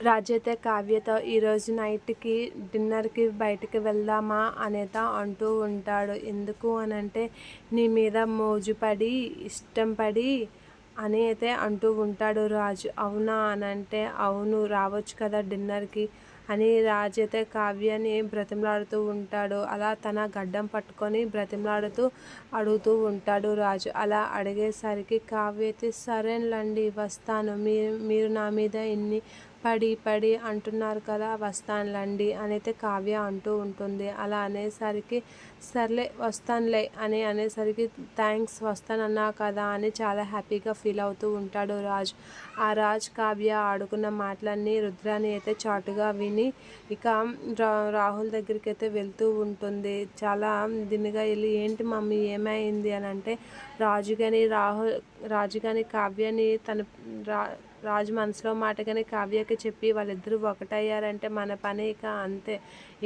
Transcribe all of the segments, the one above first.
రాజు అయితే కావ్యతో ఈరోజు నైట్కి డిన్నర్కి బయటికి వెళ్దామా అనేత అంటూ ఉంటాడు. ఎందుకు అనంటే నీ మీద మోజు పడి ఇష్టం పడి అని అయితే అంటూ ఉంటాడు రాజు. అవునా అనంటే అవును రావచ్చు కదా డిన్నర్కి అని రాజు అయితే కావ్యని బ్రతిమలాడుతూ ఉంటాడు. అలా తన గడ్డం పట్టుకొని బ్రతిమలాడుతూ అడుగుతూ ఉంటాడు రాజు. అలా అడిగేసరికి కావ్య అయితే సరేనండి వస్తాను, మీరు నా మీద ఇన్ని పడి అంటున్నారు కదా వస్తానులేండి అని అయితే కావ్య అంటూ ఉంటుంది. అలా అనేసరికి సర్లే వస్తానులే అని అనేసరికి థ్యాంక్స్ వస్తానన్నా కదా అని చాలా హ్యాపీగా ఫీల్ అవుతూ ఉంటాడు రాజు. ఆ రాజ్ కావ్య ఆడుకున్న మాటలన్నీ రుద్రాని అయితే చాటుగా విని ఇక రాహుల్ దగ్గరికి అయితే వెళ్తూ ఉంటుంది. చాలా దిన్నగా వెళ్ళి ఏంటి మమ్మీ ఏమైంది అని అంటే రాజు కానీ కావ్యని రాజు మనసులో మాట కానీ కావ్యకి చెప్పి వాళ్ళిద్దరూ ఒకటయ్యారంటే మన పని ఇక అంతే.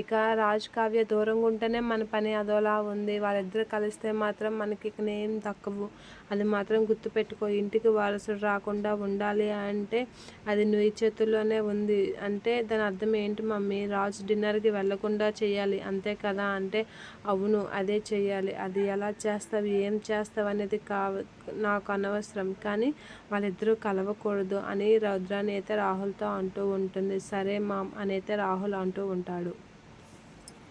ఇక రాజు కావ్య దూరంగా ఉంటేనే మన పని అదోలా ఉంది. వాళ్ళిద్దరూ కలిస్తే మాత్రం మనకి ఇక ఏం తక్కువ. అది మాత్రం గుర్తుపెట్టుకో. ఇంటికి వారసుడు రాకుండా ఉండాలి అంటే అది నీ చేతుల్లోనే ఉంది అంటే దాని అర్థం ఏంటి మమ్మీ? రాజు డిన్నర్కి వెళ్ళకుండా చేయాలి అంతే కదా అంటే అవును అదే చేయాలి. అది ఎలా చేస్తావు ఏం చేస్తావు అనేది నాకు అనవసరం, కానీ వాళ్ళిద్దరూ కలవకూడదు అని రుద్రాని అయితే రాహుల్తో అంటూ ఉంటుంది. సరే మామ్ అని అయితే రాహుల్ అంటూ ఉంటాడు.